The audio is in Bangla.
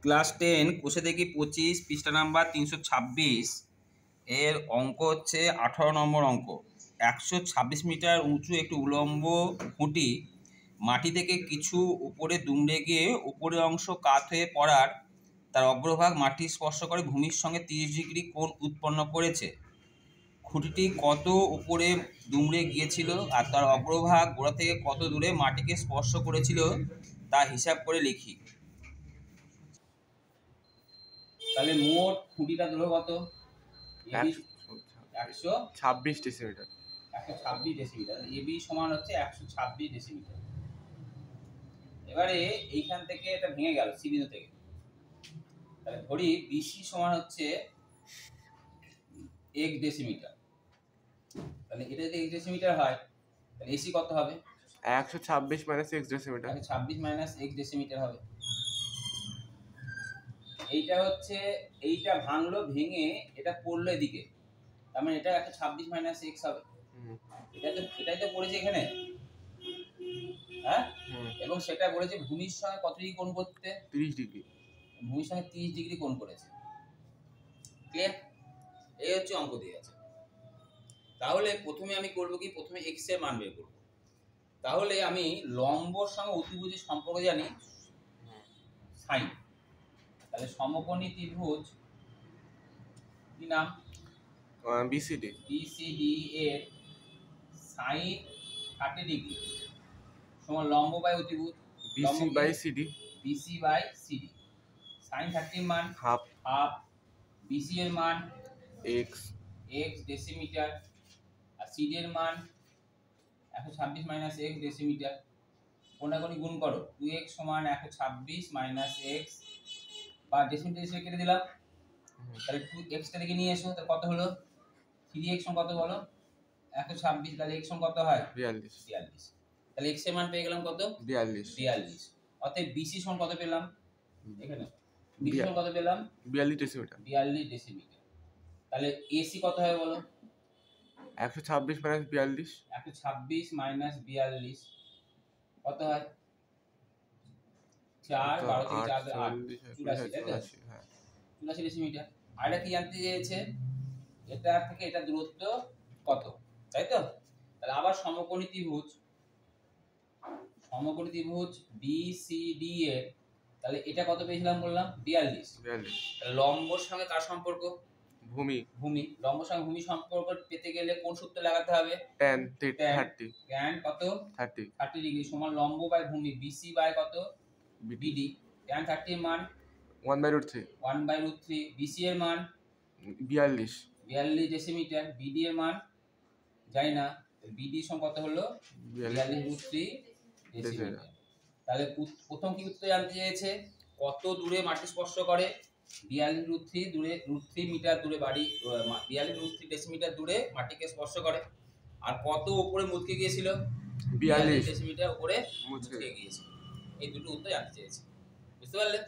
ক্লাস 10 কোষে দেখি 25 পৃষ্ঠা নাম্বার 326 এর অঙ্ক হচ্ছে 18 নম্বর অঙ্ক। 126 মিটার উঁচু একটি উলম্ব খুঁটি মাটি থেকে কিছু উপরে দুমড়ে গিয়ে উপরের অংশ কাত হয়ে পড়ার তার অগ্রভাগ মাটি স্পর্শ করে ভূমির সঙ্গে 30 ডিগ্রি কোণ উৎপন্ন করেছে। খুঁটিটি কত উপরে দুমড়ে গিয়েছিল আর তার অগ্রভাগ গোড়া থেকে কত দূরে মাটিকে স্পর্শ করেছিল তা হিসাব করে লিখি। তাহলে মোট খুঁটিটা দূর কত? 126 ডেসিমিটার। 126 ডেসিমিটার। এবি সমান হচ্ছে 126 ডেসিমিটার। এবারে এইখান থেকে এটা ভেঙে গেল সি বিন্দু থেকে। তাহলে ধরি বিসি সমান হচ্ছে 1 ডেসিমিটার। তাহলে এটা যদি 1 ডেসিমিটার হয় তাহলে এসি কত হবে? 126 মাইনাস 1 ডেসিমিটার। 126 মাইনাস 1 ডেসিমিটার হবে। এইটা হচ্ছে এইটা ভাঙলো, ভেঙে এটা পড়লো এদিকে, তার মানে এটা 126 মাইনাস x হবে। এটাই তো পড়েছে এখানে, হ্যাঁ? এবং সেটা বলেছে ভূমির সঙ্গে কত ডিগ্রি কোণ করতে? 30 ডিগ্রি। ভূমির সঙ্গে 30 ডিগ্রি কোণ করেছে। ক্লিয়ার? এই হচ্ছে অঙ্ক দিয়ে আছে। তাহলে প্রথমে আমি করব কি, প্রথমে x এর মান বের করব। তাহলে আমি লম্বর সঙ্গে অতিভুজের সম্পর্ক জানি সাইন। তাহলে সমকোণী ত্রিভুজ কি নাম? বিসিডি। বিসিডি এর সাইন 30 ডিগ্রি সমান লম্ব বাই অতিভুজ BC by CD. BC by CD. Sine 30 এর মান হাফ। বিসি এর মান x ডেসিমিটার আর সিডি এর মান 126 মাইনাস x ডেসিমিটার। কোনাকুনি গুণ করো, 2x সমান 126 মাইনাস x বা ডেসিমিটার হিসেবে কেটে দিলাম। তাহলে 2x টা থেকে নিয়ে এসো, তাহলে কত হলো? 3x সমান কত বলো? 126। তাহলে x সমান কত হয়? 42। তাহলে x এর মান পেয়ে গেলাম কত? 42। অতএব BC সমান কত পেলাম? এখানে BC সমান কত পেলাম? 42 ডেসিমিটার। 42 ডেসিমিটার। তাহলে AC কত হবে বলো? 126 মাইনাস 42। 126 মাইনাস 42 কত হয়? 4 12 থেকে 4 8 84, তাই তো? 84 ডেসিমিটার। আর এটা কি জানতে চেয়েছে? এটা থেকে এটা দূরত্ব কত, তাই তো? তাহলে আবার সমকোণী ত্রিভুজ BCD এর, তাহলে এটা কত পেয়েছিলাম বললাম? 42। তাহলে লম্বর সঙ্গে কার সম্পর্ক? ভূমি। লম্বর সঙ্গে ভূমি সম্পর্ক পেতে গেলে কোন সূত্র লাগাতে হবে? tan 30। tan কত? 30 ডিগ্রি সমান লম্ব বাই ভূমি BC বাই কত? BD। tan 30 এর মান 1/√3। BC এর মান 42 ডেসিমিটার। BD এর মান জানি না, BD সমান কত হলো? 42/3 ডেসিমিটার। তাহলে প্রথম কি উত্তর জানতে চেয়েছে? কত দূরে মাটি স্পর্শ করে? 42/3 দূরে, √3 মিটার দূরে বাড়ি, 42/3 ডেসিমিটার দূরে মাটিকে স্পর্শ করে। আর কত উপরে মুচকে গিয়েছিল? 42 ডেসিমিটার উপরে মুচকে গিয়েছিল। এই দুটো উত্তর জানতে চেয়েছে। বুঝতে পারলে?